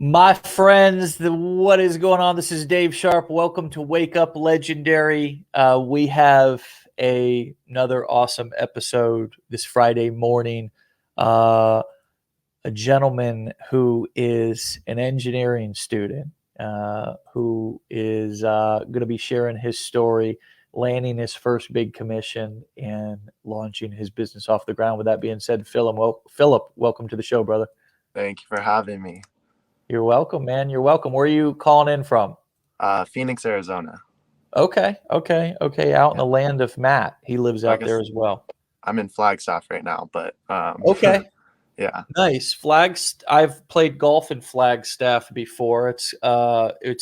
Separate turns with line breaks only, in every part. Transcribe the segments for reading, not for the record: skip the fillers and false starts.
My friends, what is going on? This is Dave Sharpe. Welcome to Wake Up Legendary. We have another awesome episode this Friday morning. A gentleman who is an engineering student who is going to be sharing his story, landing his first big commission, and launching his business off the ground. With that being said, Philip, welcome to the show, brother.
Thank you for having me.
You're welcome, man. You're welcome. Where are you calling in from?
Phoenix, Arizona.
Okay. Out in the land of Matt. He lives out there as well.
I'm in Flagstaff right now, but
okay.
Yeah.
Nice. I've played golf in Flagstaff before. It's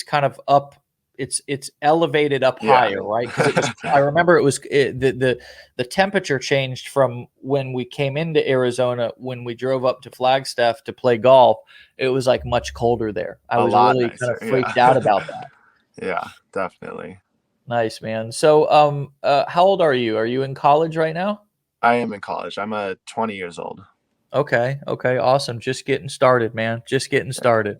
kind of up. It's elevated up higher, right? Because I remember the temperature changed from when we came into Arizona when we drove up to Flagstaff to play golf. It was like much colder there. I was really kind of freaked out about that.
Yeah, definitely.
Nice, man. So, how old are you? Are you in college right now?
I am in college. I'm 20 years old.
Okay, awesome. Just getting started, man. Just getting started.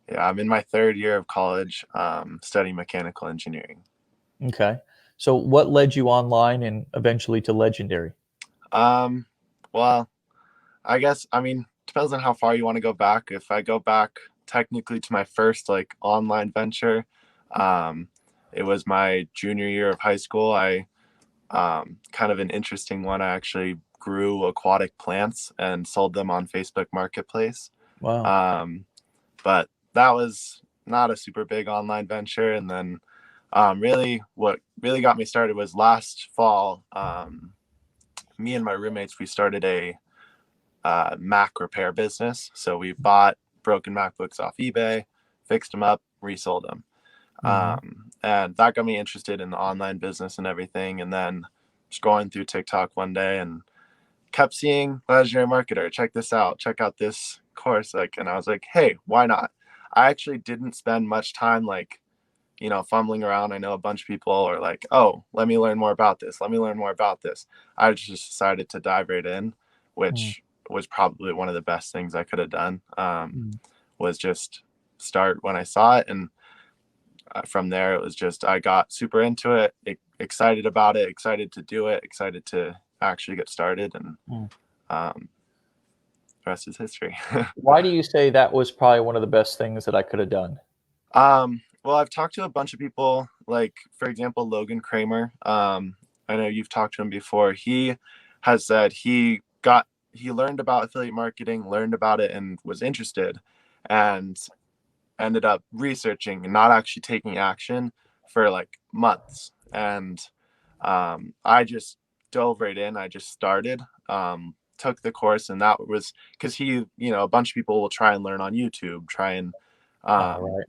Yeah, I'm in my third year of college, studying mechanical engineering.
Okay. So what led you online and eventually to Legendary?
Well, I guess, depends on how far you want to go back. If I go back technically to my first online venture, it was my junior year of high school. I kind of an interesting one. I actually grew aquatic plants and sold them on Facebook Marketplace.
Wow.
But that was not a super big online venture. And then really what really got me started was last fall. Me and my roommates, we started a Mac repair business. So we bought broken MacBooks off eBay, fixed them up, resold them. And that got me interested in the online business and everything. And then just going through TikTok one day and kept seeing Legendary Marketer, check this out, check out this course. And I was like, hey, why not? I actually didn't spend much time fumbling around. I know a bunch of people are like, oh, let me learn more about this. Let me learn more about this. I just decided to dive right in, which was probably one of the best things I could have done, was just start when I saw it. And from there, it was just, I got super into it, excited about it, excited to do it, excited to actually get started. And the rest is history.
Why do you say that was probably one of the best things that I could have done?
Well, I've talked to a bunch of people, like, for example, Logan Kramer. I know you've talked to him before. He has said he learned about affiliate marketing, learned about it, and was interested, and ended up researching and not actually taking action for months. And I just dove right in. I just started, took the course, and that was because a bunch of people will try and learn on YouTube, try and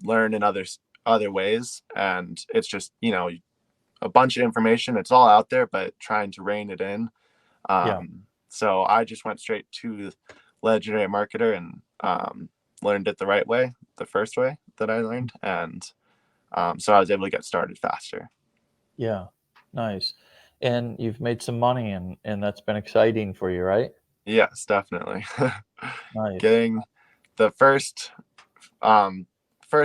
learn in other ways. And it's just, a bunch of information. It's all out there, but trying to rein it in. So I just went straight to Legendary Marketer and learned it the right way, the first way that I learned. And so I was able to get started faster.
Yeah. Nice. And you've made some money and that's been exciting for you, right?
Yes, definitely.
Nice.
Getting the first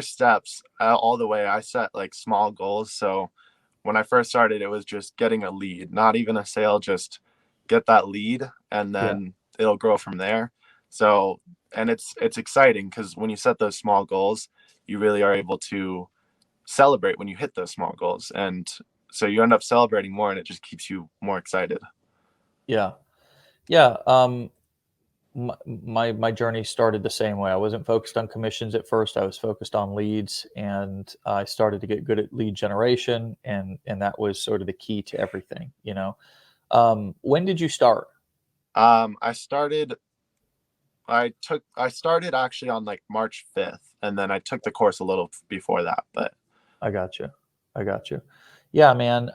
steps all the way. I set small goals. So when I first started, it was just getting a lead, not even a sale, just get that lead, and then it'll grow from there. So, and it's exciting because when you set those small goals, you really are able to celebrate when you hit those small goals. And so you end up celebrating more, and it just keeps you more excited.
Yeah. My journey started the same way. I wasn't focused on commissions at first. I was focused on leads, and I started to get good at lead generation, and that was sort of the key to everything. When did you start?
I started actually on March 5th, and then I took the course a little before that. But
I got you. Yeah, man.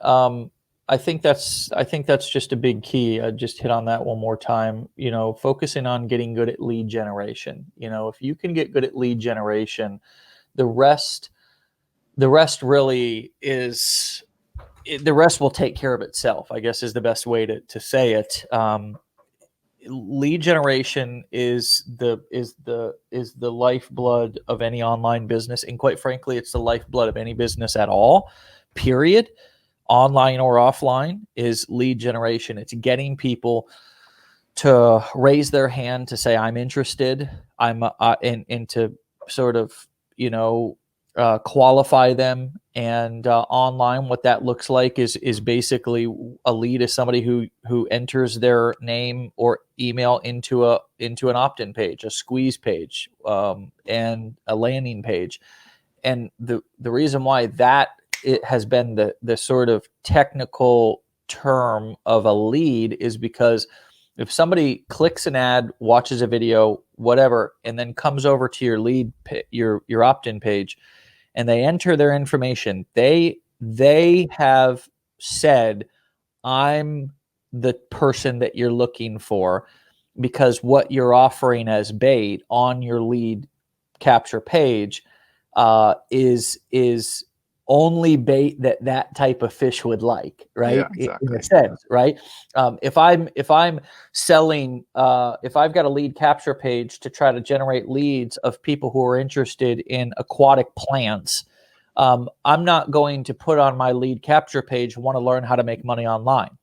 I think that's just a big key. I just hit on that one more time. Focusing on getting good at lead generation. If you can get good at lead generation, the rest really is. The rest will take care of itself, I guess, is the best way to say it. lead generation is the lifeblood of any online business, and quite frankly, it's the lifeblood of any business at all. Period. Online or offline is lead generation. It's getting people to raise their hand to say, I'm interested. And to sort of, qualify them. And online, what that looks like is basically a lead is somebody who enters their name or email into an opt-in page, a squeeze page, and a landing page. And the reason why that it has been the sort of technical term of a lead is because if somebody clicks an ad, watches a video, whatever, and then comes over to your lead, your opt-in page, and they enter their information, they have said, I'm the person that you're looking for, because what you're offering as bait on your lead capture page is only bait that type of fish would like, right?
Yeah, exactly.
In a sense, right? If I'm selling, if I've got a lead capture page to try to generate leads of people who are interested in aquatic plants, I'm not going to put on my lead capture page, want to learn how to make money online.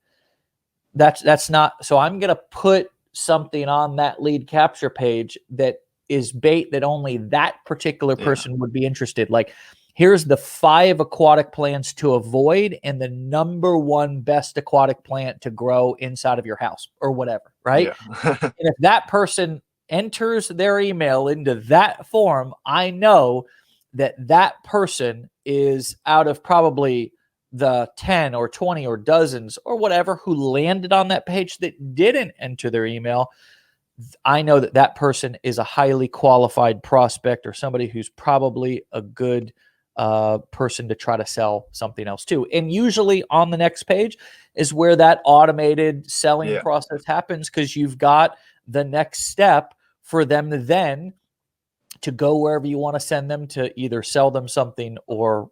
That's not, so I'm going to put something on that lead capture page that is bait that only that particular person would be interested. Like, here's the 5 aquatic plants to avoid and the number 1 best aquatic plant to grow inside of your house or whatever, right?
Yeah.
And if that person enters their email into that form, I know that person is out of probably the 10 or 20 or dozens or whatever who landed on that page that didn't enter their email. I know that person is a highly qualified prospect or somebody who's probably a good person to try to sell something else to. And usually on the next page is where that automated selling process happens, because you've got the next step for them then to go wherever you want to send them to either sell them something or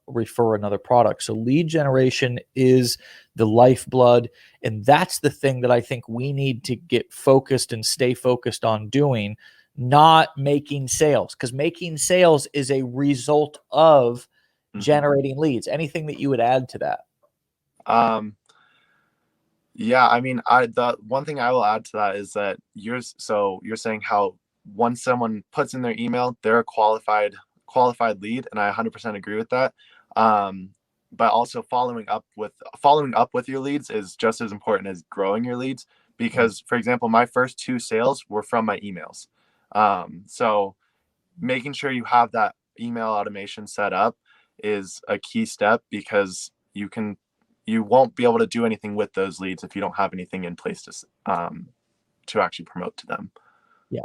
refer another product. So lead generation is the lifeblood. And that's the thing that I think we need to get focused and stay focused on doing, not making sales, because making sales is a result of generating leads. Anything that you would add to that?
Yeah, I mean, the one thing I will add to that is that you're saying how once someone puts in their email, they're a qualified lead, and I 100% agree with that. But also following up with your leads is just as important as growing your leads, because, for example, my first 2 sales were from my emails. So making sure you have that email automation set up is a key step, because you won't be able to do anything with those leads if you don't have anything in place to actually promote to them.
Yeah.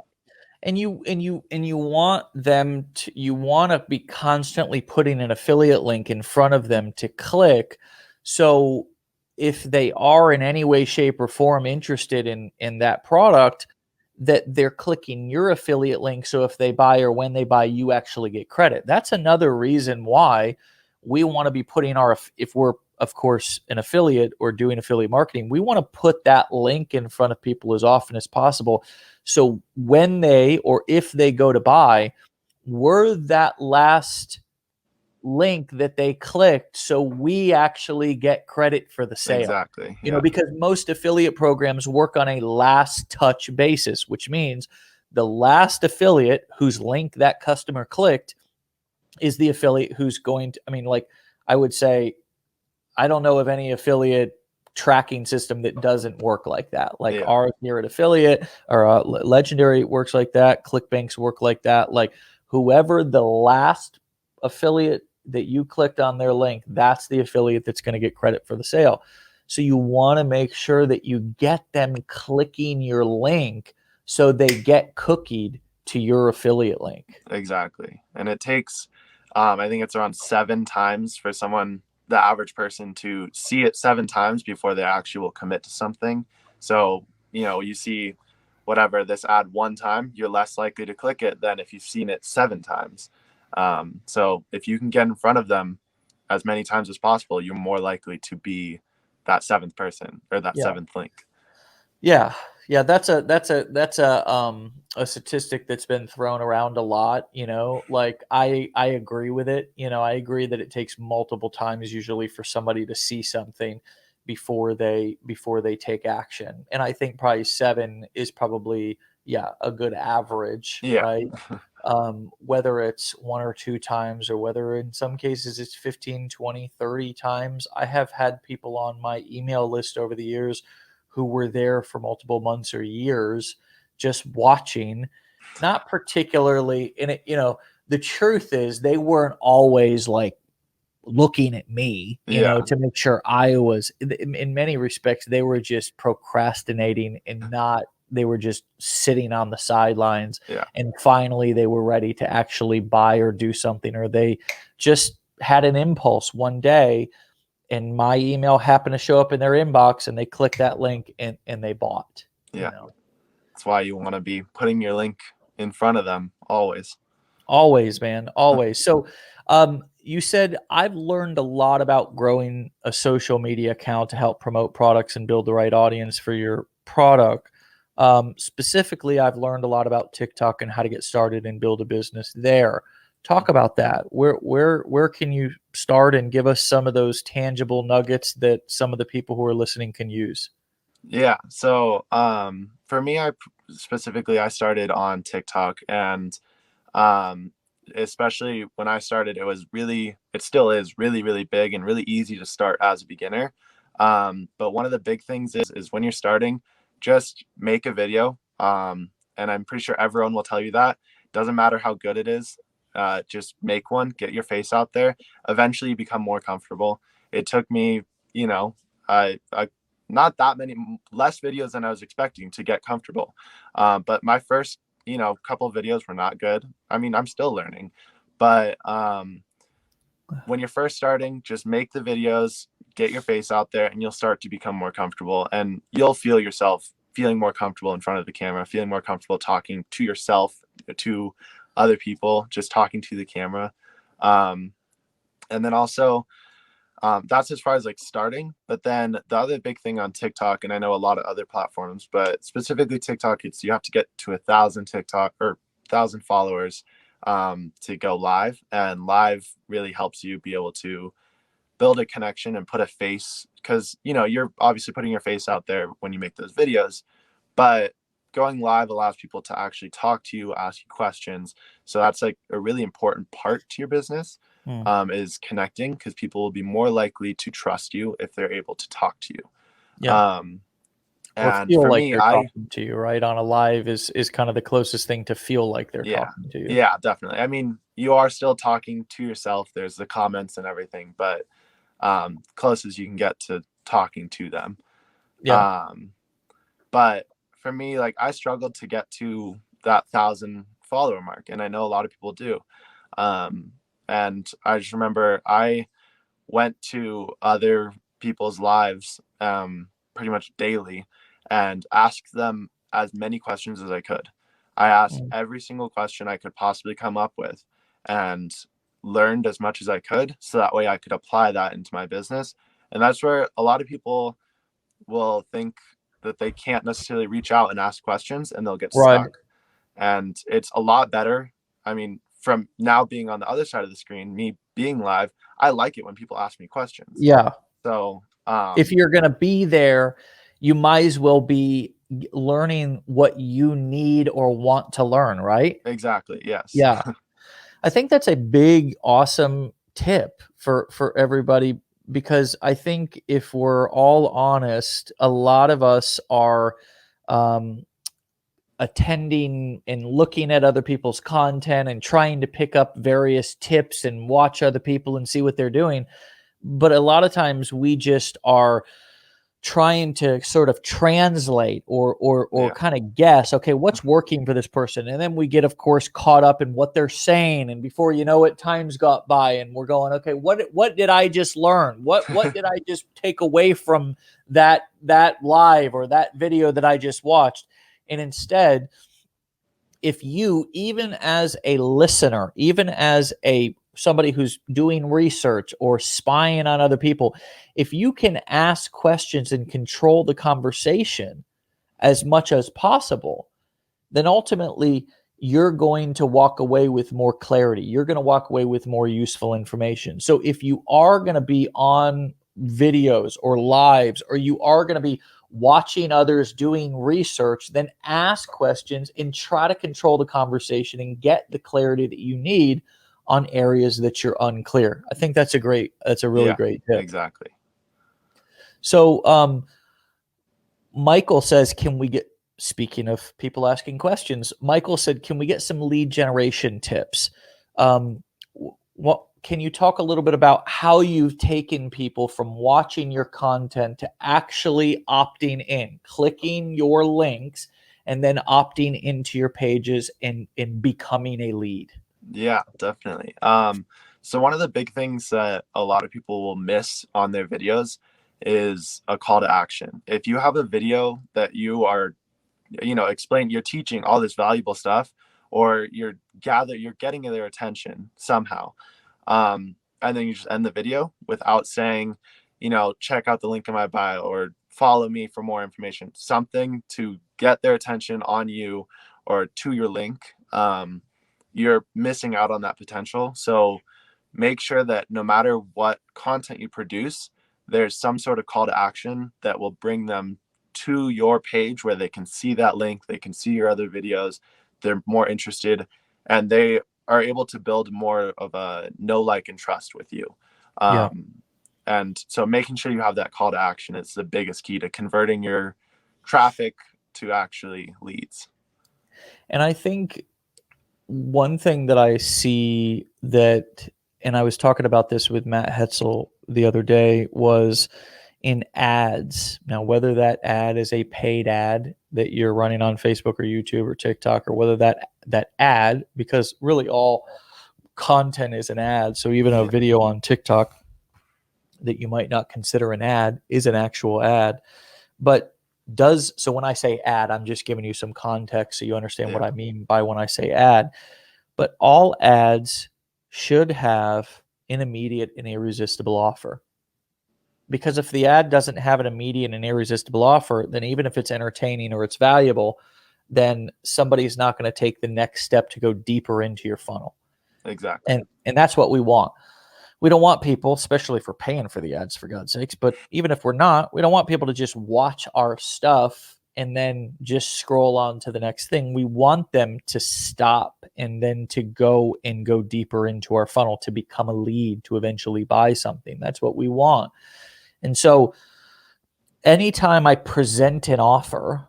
And you want them to, you want to be constantly putting an affiliate link in front of them to click. So if they are in any way, shape, or form interested in that product, that they're clicking your affiliate link. So if they buy or when they buy, you actually get credit. That's another reason why we want to be putting if we're, of course, an affiliate or doing affiliate marketing, we want to put that link in front of people as often as possible. So when they, or if they go to buy, we're that last link that they clicked, so we actually get credit for the sale.
Exactly.
You know, because most affiliate programs work on a last touch basis, which means the last affiliate whose link that customer clicked is the affiliate who's going to, I mean, like, I would say, I don't know of any affiliate tracking system that doesn't work like that. Like ours here at Affiliate, or Legendary works like that. ClickBank's work like that. Like, whoever the last affiliate that you clicked on their link, that's the affiliate that's going to get credit for the sale. So you want to make sure that you get them clicking your link so they get cookied to your affiliate link.
Exactly. And it takes, I think it's around 7 times for the average person to see it 7 times before they actually will commit to something. So, you see whatever this ad 1 time, you're less likely to click it than if you've seen it 7 times. So if you can get in front of them as many times as possible, you're more likely to be that 7th person or that 7th link.
Yeah. Yeah, that's a statistic that's been thrown around a lot, you know. Like I agree with it. You know, I agree that it takes multiple times usually for somebody to see something before they take action. And I think probably 7 is probably, yeah, a good average,
Yeah.
right? Whether it's 1 or 2 times, or whether in some cases it's 15, 20, 30 times. I have had people on my email list over the years who were there for multiple months or years just watching, not particularly in it. You know, the truth is they weren't always like looking at me, you know,
Yeah.
to make sure I was, in many respects, they were just procrastinating and not, they were just sitting on the sidelines.
Yeah.
And finally, they were ready to actually buy or do something, or they just had an impulse one day and my email happened to show up in their inbox and they clicked that link and they bought, you
Yeah.
know.
That's why you want to be putting your link in front of them always.
Always, man, always. So, you said I've learned a lot about growing a social media account to help promote products and build the right audience for your product. Specifically, I've learned a lot about TikTok and how to get started and build a business there. Talk about that. Where can you start and give us some of those tangible nuggets that some of the people who are listening can use?
Yeah. So for me, specifically I started on TikTok, and um, especially when I started, it still is really, really big and really easy to start as a beginner. But one of the big things is when you're starting, just make a video. And I'm pretty sure everyone will tell you that. Doesn't matter how good it is, just make one, get your face out there. Eventually, you become more comfortable. It took me, you know, I not that many less videos than I was expecting to get comfortable. But my first, couple of videos were not good. I mean, I'm still learning, but when you're first starting, just make the videos, get your face out there, and you'll start to become more comfortable, and you'll feel yourself feeling more comfortable in front of the camera, feeling more comfortable talking to yourself, to other people, just talking to the camera. Um, and then also, that's as far as like starting. But then the other big thing on TikTok, and I know a lot of other platforms, but specifically TikTok, it's you have to get to 1,000 TikTok or 1,000 followers to go live. And live really helps you be able to build a connection and put a face, because you're obviously putting your face out there when you make those videos, but going live allows people to actually talk to you, ask you questions. So that's like a really important part to your business,
Hmm.
is connecting, because people will be more likely to trust you if they're able to talk to you.
Yeah. Or
And
feel
for
like
me,
they're talking to you, right? On a live is kind of the closest thing to feel like they're
yeah,
talking to you.
yeah, definitely. I mean, you are still talking to yourself. There's the comments and everything, but closest you can get to talking to them.
Yeah.
Um, but for me, like, I struggled to get to that 1,000 follower mark, and I know a lot of people do. Um, and I just remember I went to other people's lives pretty much daily and asked them as many questions as I could. I asked
Mm.
every single question I could possibly come up with and learned as much as I could, so that way I could apply that into my business. And that's where a lot of people will think that they can't necessarily reach out and ask questions, and they'll get
Right.
stuck. And it's a lot better. I mean, from now being on the other side of the screen, me being live, I like it when people ask me questions.
Yeah.
So,
If you're going to be there, you might as well be learning what you need or want to learn, right?
exactly. Yes.
Yeah. I think that's a big, awesome tip for everybody, because I think if we're all honest, a lot of us are um, attending and looking at other people's content and trying to pick up various tips and watch other people and see what they're doing. But a lot of times we just are trying to sort of translate or
Yeah.
kind of guess, okay, what's working for this person, and then we get, of course, caught up in what they're saying, and before you know it, time's got by and we're going, okay, what did I just learn, what did I just take away from that live or that video that I just watched? And instead, if you, even as a listener, even as a somebody who's doing research or spying on other people, if you can ask questions and control the conversation, as much as possible, then ultimately you're going to walk away with more clarity. You're going to walk away with more useful information. So if you are going to be on videos or lives, or you are going to be watching others doing research, then ask questions and try to control the conversation and get the clarity that you need on areas that you're unclear. I think that's a really great tip.
Exactly.
So Michael says, speaking of people asking questions, Michael said, can we get some lead generation tips? What can you talk a little bit about how you've taken people from watching your content to actually opting in, clicking your links, and then opting into your pages and becoming a lead?
Yeah, definitely. So one of the big things that a lot of people will miss on their videos is a call to action. If you have a video that you are, you're teaching all this valuable stuff, or you're getting their attention somehow, and then you just end the video without saying, check out the link in my bio or follow me for more information, something to get their attention on you or to your link, you're missing out on that potential. So make sure that no matter what content you produce, there's some sort of call to action that will bring them to your page where they can see that link, they can see your other videos, they're more interested, and they are able to build more of a know, like, and trust with you. And so making sure you have that call to action is the biggest key to converting your traffic to actually leads.
And I think one thing that I see that, and I was talking about this with Matt Hetzel the other day, was in ads. Now, whether that ad is a paid ad that you're running on Facebook or YouTube or TikTok, or whether that ad, because really all content is an ad. So even a video on TikTok that you might not consider an ad is an actual ad. But so when I say ad, I'm just giving you some context so you understand what I mean by when I say ad. But all ads should have an immediate and irresistible offer. Because if the ad doesn't have an immediate and irresistible offer, then even if it's entertaining or it's valuable, then somebody's not going to take the next step to go deeper into your funnel.
Exactly.
And that's what we want. We don't want people, especially if we're paying for the ads, for God's sakes, but even if we're not, we don't want people to just watch our stuff and then just scroll on to the next thing. We want them to stop and then to go deeper into our funnel, to become a lead, to eventually buy something. That's what we want. And so anytime I present an offer,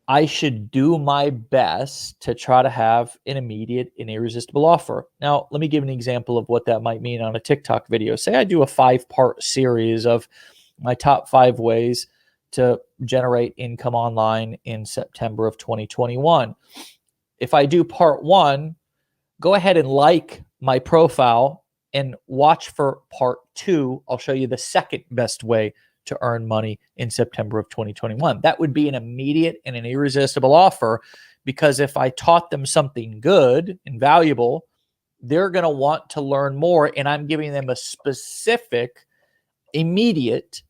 I should do my best to try to have an immediate and irresistible offer. Now, let me give an example of what that might mean on a TikTok video. Say I do a 5-part series of my top 5 ways to generate income online in September of 2021. If I do part 1, go ahead and like my profile and watch for part 2. I'll show you the second best way to earn money in September of 2021. That would be an immediate and an irresistible offer, because if I taught them something good and valuable, they're going to want to learn more, and I'm giving them a specific, immediate,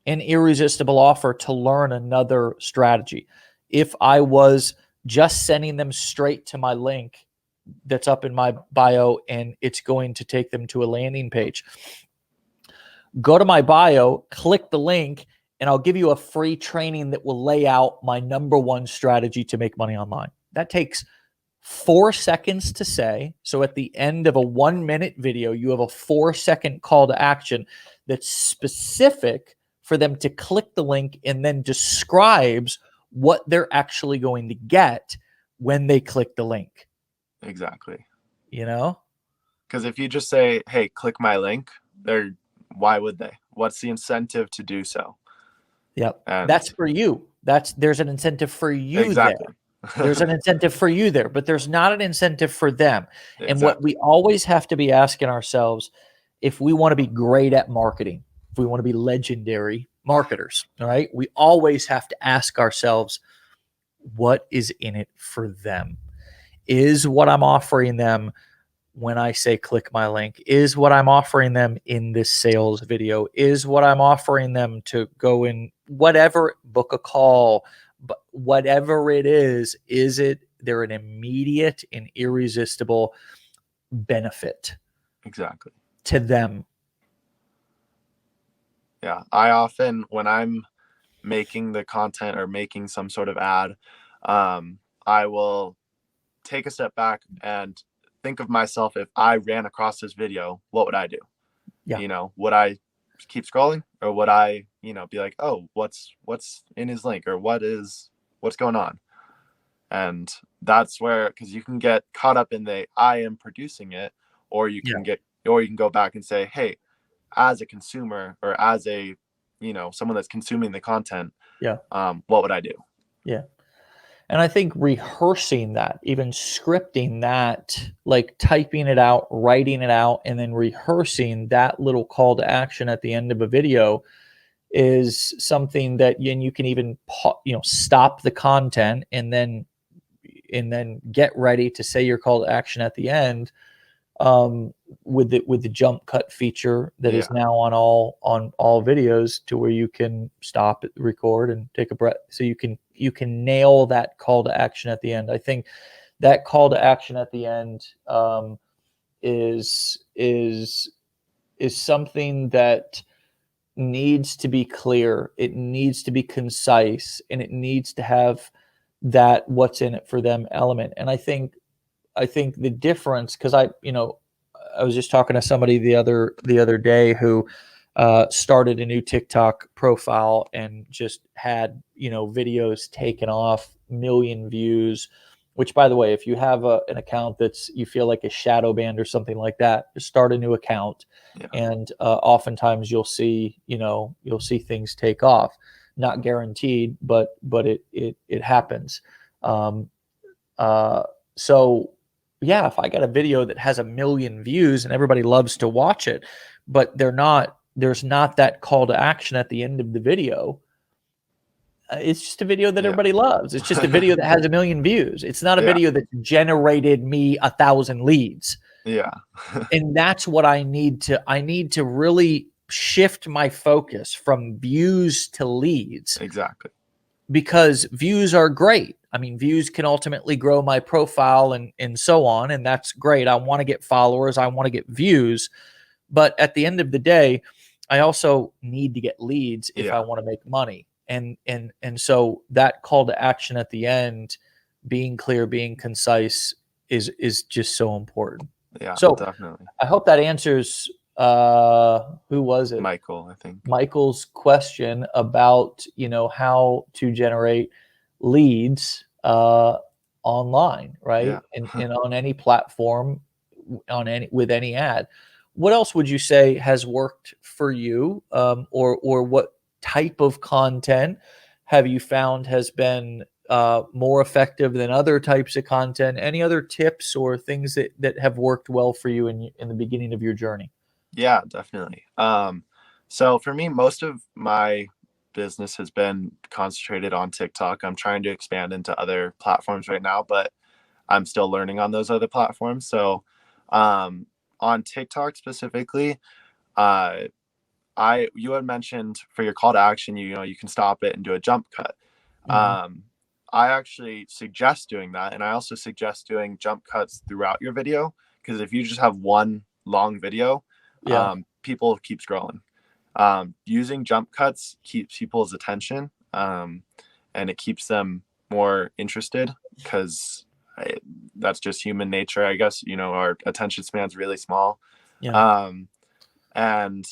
and irresistible offer to learn another strategy. If I was just sending them straight to my link that's up in my bio and it's going to take them to a landing page, go to my bio, click the link, and I'll give you a free training that will lay out my number 1 strategy to make money online. That takes 4 seconds to say. So at the end of a 1-minute video, you have a 4-second call to action that's specific for them to click the link and then describes what they're actually going to get when they click the link.
Exactly.
Because
if you just say, hey, click my link, why would they? What's the incentive to do so?
Yep. That's for you. There's an incentive for you.
Exactly.
There. There's an incentive for you there, but there's not an incentive for them.
Exactly.
And what we always have to be asking ourselves, if we want to be great at marketing, if we want to be legendary marketers, all right, we always have to ask ourselves, what is in it for them? Is what I'm offering them when I say click my link, is what I'm offering them in this sales video, is what I'm offering them to go in whatever, book a call, but whatever it is they're an immediate and irresistible benefit
Exactly.
to them.
Yeah. I often, when I'm making the content or making some sort of ad, I will take a step back and think of myself. If I ran across this video, what would I do?
Yeah.
You know, would I keep scrolling, or would I, you know, be like, oh, what's in his link, or what's going on? And that's where, because you can get caught up in the I am producing it, or you can go back and say, hey, as a consumer, or as a, you know, someone that's consuming the content, what would I do?
Yeah. And I think rehearsing that, even scripting that, like typing it out, writing it out, and then rehearsing that little call to action at the end of a video is something that you can even, stop the content and then get ready to say your call to action at the end, with the jump cut feature that is now on all videos, to where you can stop it, record, and take a breath, so you can nail that call to action at the end. I think that call to action at the end is something that needs to be clear. It needs to be concise, and it needs to have that what's in it for them element. And I think the difference, because I was just talking to somebody the other day who started a new TikTok profile and just had videos taken off, million views. Which, by the way, if you have an account that's, you feel like a shadow banned or something like that, just start a new account, and oftentimes you'll see things take off. Not guaranteed, but it happens. So yeah, if I got a video that has 1 million views and everybody loves to watch it, but there's not that call to action at the end of the video, it's just a video that everybody loves. It's just a video that has 1 million views. It's not a video that generated me 1,000 leads.
Yeah.
And that's what I need to really shift my focus from views to leads.
Exactly.
Because views are great. I mean, views can ultimately grow my profile and so on. And that's great. I want to get followers. I want to get views. But at the end of the day, I also need to get leads if I want to make money. And so that call to action at the end, being clear, being concise, is just so important.
Yeah,
so
definitely.
I hope that answers, who was it?
Michael, I think.
Michael's question about, how to generate leads online, right?
Yeah.
And on any platform, with any ad. What else would you say has worked for you, or what type of content have you found has been more effective than other types of content? Any other tips or things that have worked well for you in the beginning of your journey?
Yeah, definitely. So for me, most of my business has been concentrated on TikTok. I'm trying to expand into other platforms right now, but I'm still learning on those other platforms. So on TikTok specifically, you had mentioned for your call to action, you can stop it and do a jump cut.
Mm-hmm.
I actually suggest doing that, and I also suggest doing jump cuts throughout your video, because if you just have one long video, people keep scrolling. Using jump cuts keeps people's attention, and it keeps them more interested, because that's just human nature, I guess. Our attention span's really small. And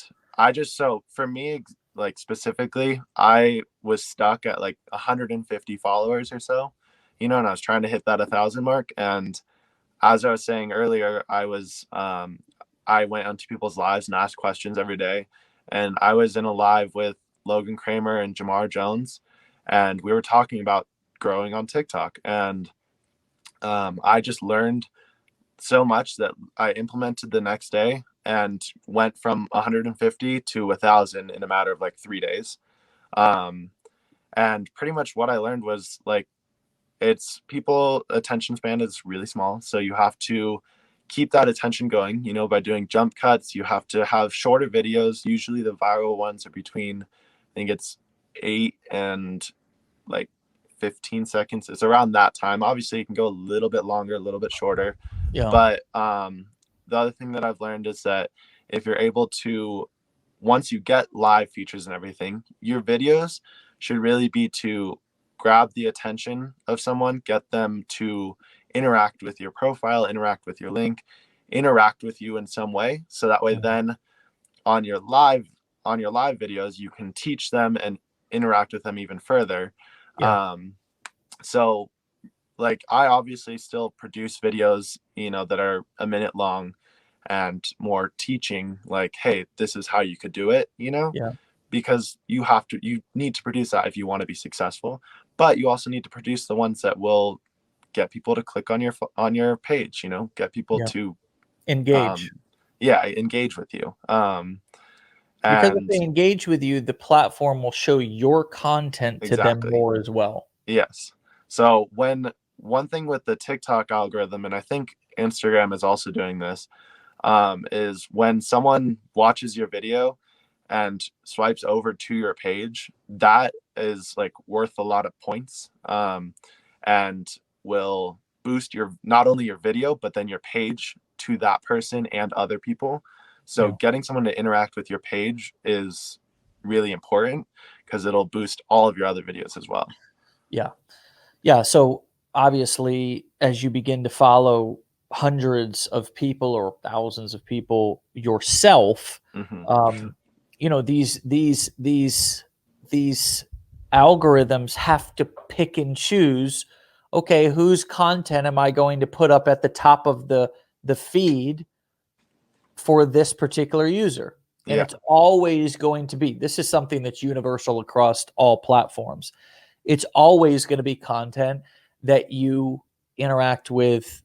so for me, like specifically, I was stuck at like 150 followers or so, and I was trying to hit that 1,000 mark. And as I was saying earlier, I went onto people's lives and asked questions every day. And I was in a live with Logan Kramer and Jamar Jones, and we were talking about growing on TikTok. And I just learned so much that I implemented the next day and went from 150 to 1,000 in a matter of like 3 days. And pretty much what I learned was, like, people attention span is really small. So you have to keep that attention going, by doing jump cuts. You have to have shorter videos. Usually the viral ones are between, I think it's 8 and like 15 seconds. It's around that time. Obviously, you can go a little bit longer, a little bit shorter.
Yeah.
But the other thing that I've learned is that if you're able to, once you get live features and everything, your videos should really be to grab the attention of someone, get them to interact with your profile, interact with your link, interact with you in some way. So that way, then on your live videos, you can teach them and interact with them even further.
Yeah.
So like, I obviously still produce videos, that are a minute long and more teaching, like, hey, this is how you could do it,
Yeah.
because you need to produce that if you want to be successful. But you also need to produce the ones that will get people to click on your page, get people to
engage.
Engage with you.
Because if
And
they engage with you, the platform will show your content to them more as well.
Yes. So one thing with the TikTok algorithm, and I think Instagram is also doing this, is when someone watches your video and swipes over to your page, that is like worth a lot of points, and will boost not only your video, but then your page to that person and other people. So getting someone to interact with your page is really important, because it'll boost all of your other videos as well.
Yeah. So obviously, as you begin to follow hundreds of people or thousands of people yourself, these algorithms have to pick and choose. Okay, whose content am I going to put up at the top of the feed for this particular user? And it's always going to be, this is something that's universal across all platforms. It's always going to be content that you interact with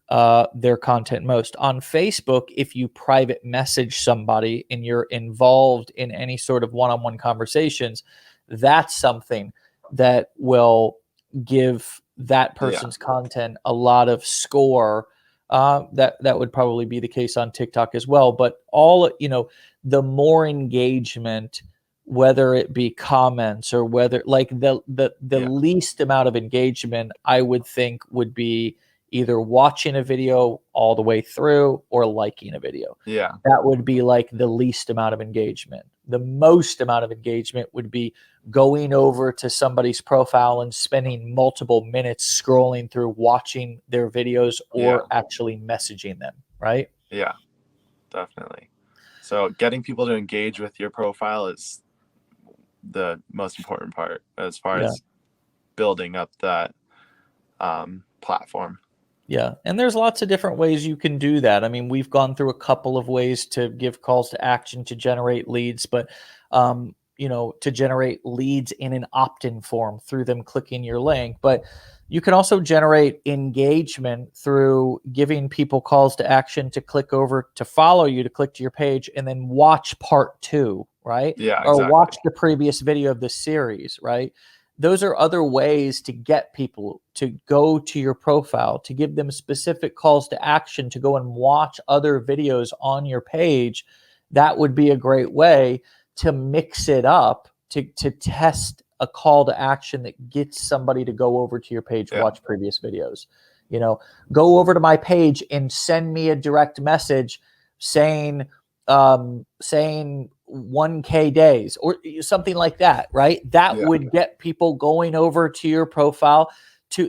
their content most. On Facebook, if you private message somebody and you're involved in any sort of one-on-one conversations, that's something that will give that person's content a lot of score. That would probably be the case on TikTok as well. But the more engagement, whether it be comments or whether like the least amount of engagement, I would think would be either watching a video all the way through or liking a video.
Yeah.
That would be like the least amount of engagement. The most amount of engagement would be going over to somebody's profile and spending multiple minutes scrolling through, watching their videos, or actually messaging them, right?
Yeah, definitely. So getting people to engage with your profile is the most important part as far as building up that platform.
Yeah. And there's lots of different ways you can do that. I mean, we've gone through a couple of ways to give calls to action to generate leads, but, to generate leads in an opt-in form through them clicking your link. But you can also generate engagement through giving people calls to action to click over, to follow you, to click to your page, and then watch part 2, right?
Yeah,
or
exactly.
Watch the previous video of the series, right? Those are other ways to get people to go to your profile, to give them specific calls to action to go and watch other videos on your page. That would be a great way to mix it up, to test a call to action that gets somebody to go over to your page, watch previous videos. Go over to my page and send me a direct message saying 1K days or something like that, right? That would get people going over to your profile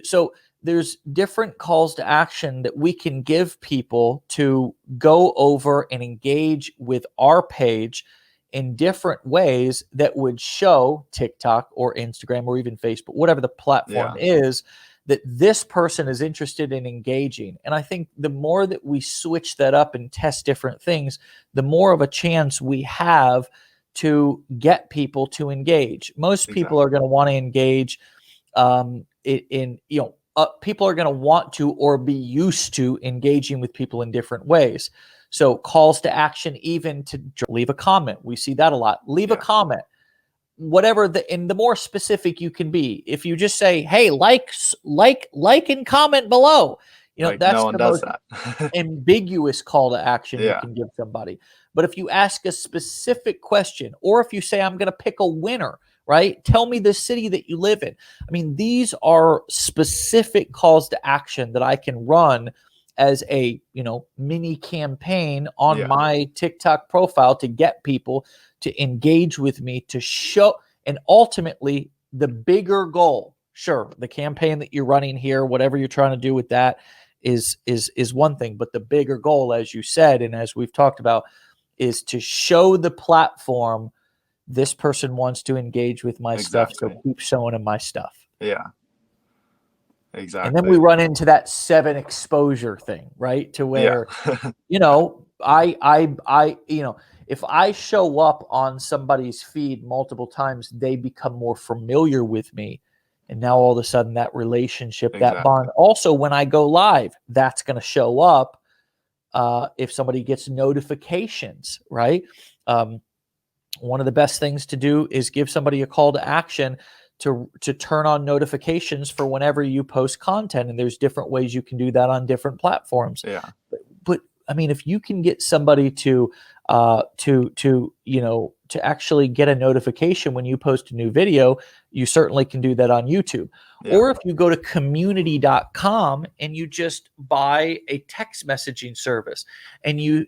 so there's different calls to action that we can give people to go over and engage with our page in different ways that would show TikTok or Instagram or even Facebook, whatever the platform is, that this person is interested in engaging. And I think the more that we switch that up and test different things, the more of a chance we have to get people to engage. Most people are going to want to engage people are going to want to or be used to engaging with people in different ways. So calls to action, even to leave a comment. We see that a lot. Leave a comment. Whatever the more specific you can be. If you just say, hey, like and comment below, that's
no one
the
does
most
that.
ambiguous call to action you can give somebody. But if you ask a specific question, or if you say, I'm going to pick a winner, right? Tell me the city that you live in. I mean, these are specific calls to action that I can run as a, mini campaign on my TikTok profile to get people to engage with me, to show, and ultimately the bigger goal, sure, the campaign that you're running here, whatever you're trying to do with that is one thing, but the bigger goal, as you said, and as we've talked about, is to show the platform this person wants to engage with my stuff, so keep showing them my stuff.
Yeah. Exactly.
And then we run into that 7 exposure thing, right? To where, if I show up on somebody's feed multiple times, they become more familiar with me. And now all of a sudden that relationship, that bond, also when I go live, that's going to show up if somebody gets notifications, right? One of the best things to do is give somebody a call to action to turn on notifications for whenever you post content. And there's different ways you can do that on different platforms.
Yeah.
But I mean, if you can get somebody to actually get a notification when you post a new video, you certainly can do that on YouTube. Yeah. Or if you go to community.com and you just buy a text messaging service, and you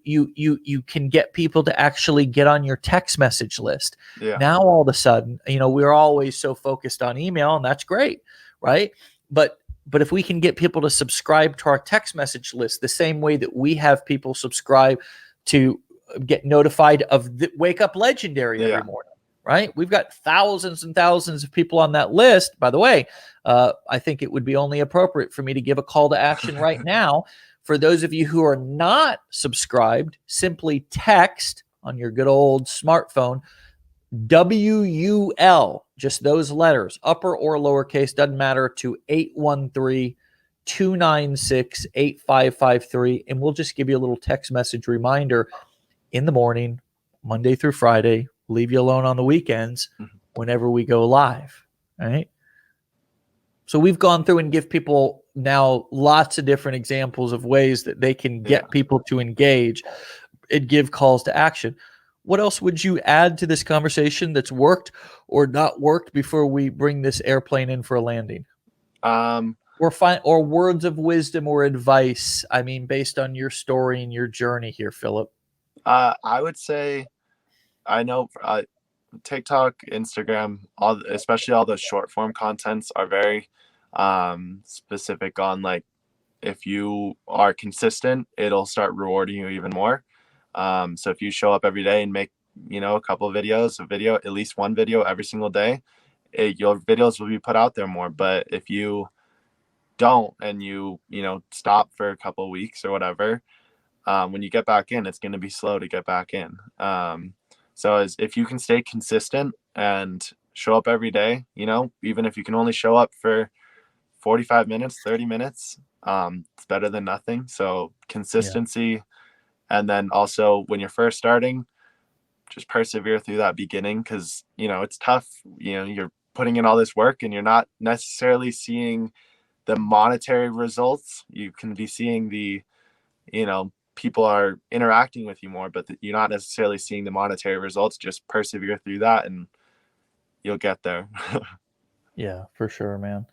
can get people to actually get on your text message list. Yeah. Now all of a sudden, we're always so focused on email, and that's great, right? But if we can get people to subscribe to our text message list the same way that we have people subscribe to get notified of the Wake Up Legendary every morning, right? We've got thousands and thousands of people on that list. By the way, I think it would be only appropriate for me to give a call to action right now. For those of you who are not subscribed, simply text on your good old smartphone, WUL, just those letters, upper or lowercase, doesn't matter, to 813-296-8553. And we'll just give you a little text message reminder in the morning, Monday through Friday, leave you alone on the weekends whenever we go live, right? So we've gone through and give people now lots of different examples of ways that they can get people to engage and give calls to action. What else would you add to this conversation that's worked or not worked before we bring this airplane in for a landing? Or words of wisdom or advice, I mean, based on your story and your journey here, Philip.
I would say, I know TikTok, Instagram, especially all the short form contents are very specific on, like, if you are consistent, it'll start rewarding you even more. So if you show up every day and make, a couple of videos, at least one video every single day, your videos will be put out there more. But if you don't, and you stop for a couple of weeks or whatever, when you get back in, it's going to be slow to get back in. So if you can stay consistent and show up every day, even if you can only show up for 45 minutes, 30 minutes, it's better than nothing. So consistency. Yeah. And then also when you're first starting, just persevere through that beginning, because, it's tough. You're putting in all this work and you're not necessarily seeing the monetary results. You can be seeing the, people are interacting with you more, but you're not necessarily seeing the monetary results. Just persevere through that and you'll get there.
Yeah, for sure, man.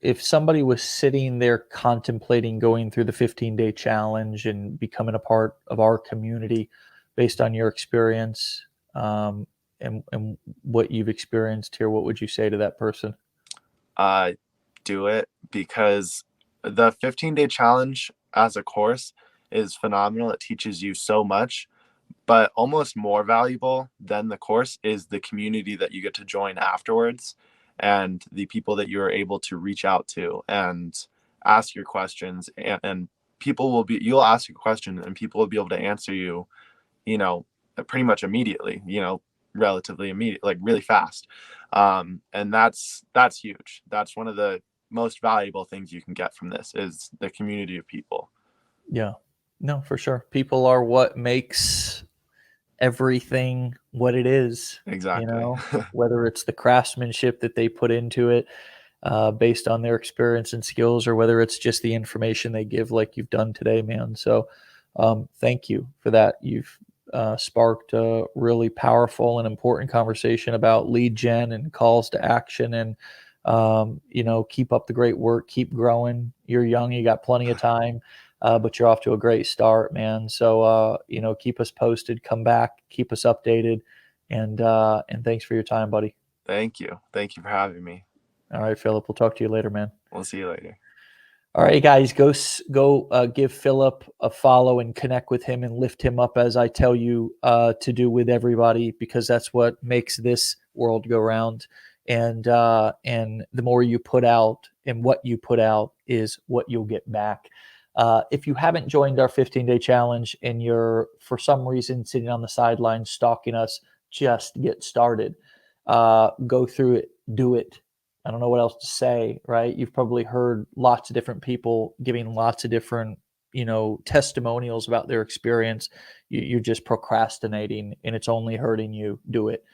If somebody was sitting there contemplating going through the 15-day challenge and becoming a part of our community based on your experience and what you've experienced here, what would you say to that person?
Do it, because the 15-day challenge as a course is phenomenal. It teaches you so much, but almost more valuable than the course is the community that you get to join afterwards, and the people that you're able to reach out to and ask your questions, and you'll ask your question and people will be able to answer you, pretty much immediately, relatively immediate, like really fast. And that's huge. That's one of the most valuable things you can get from this, is the community of people.
Yeah, no, for sure. People are what makes everything what it is.
Exactly.
Whether it's the craftsmanship that they put into it based on their experience and skills, or whether it's just the information they give, like you've done today, man. So thank you for that. You've sparked a really powerful and important conversation about lead gen and calls to action. And keep up the great work, keep growing. You're young, you got plenty of time, but you're off to a great start, man. So keep us posted, come back, keep us updated, and thanks for your time, buddy.
Thank you for having me.
All right, Philip, we'll talk to you later, man.
We'll see you later.
All right, guys, go give Philip a follow and connect with him and lift him up, as I tell you to do with everybody, because that's what makes this world go round. And the more you put out and what you put out is what you'll get back. If you haven't joined our 15-day challenge and you're for some reason sitting on the sidelines stalking us, just get started. Go through it, do it. I don't know what else to say, right? You've probably heard lots of different people giving lots of different, testimonials about their experience. You're just procrastinating and it's only hurting you. Do it.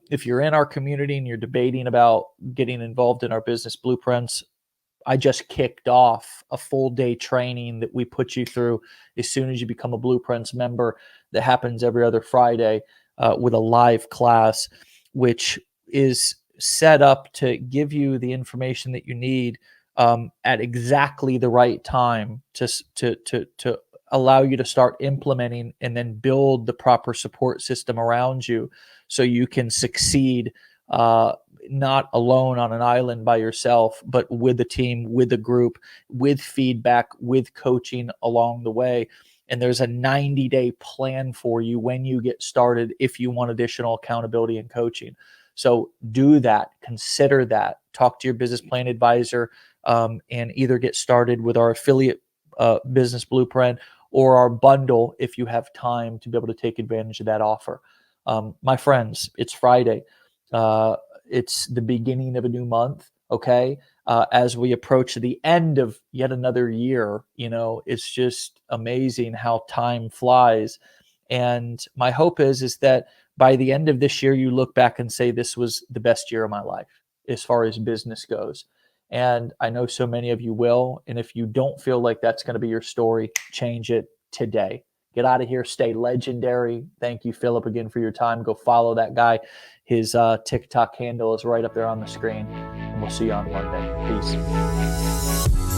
If you're in our community and you're debating about getting involved in our business blueprints, I just kicked off a full day training that we put you through as soon as you become a Blueprints member, that happens every other Friday with a live class, which is set up to give you the information that you need at exactly the right time to allow you to start implementing and then build the proper support system around you so you can succeed, not alone on an island by yourself, but with a team, with a group, with feedback, with coaching along the way. And there's a 90-day plan for you when you get started if you want additional accountability and coaching. So do that, consider that, talk to your business plan advisor, and either get started with our affiliate business blueprint or our bundle if you have time to be able to take advantage of that offer. My friends, it's Friday. It's the beginning of a new month. Okay. As we approach the end of yet another year, it's just amazing how time flies. And my hope is that by the end of this year, you look back and say, this was the best year of my life as far as business goes. And I know so many of you will. And if you don't feel like that's going to be your story, change it today. Get out of here. Stay legendary. Thank you, Philip, again for your time. Go follow that guy. His TikTok handle is right up there on the screen. And we'll see you on Monday. Peace.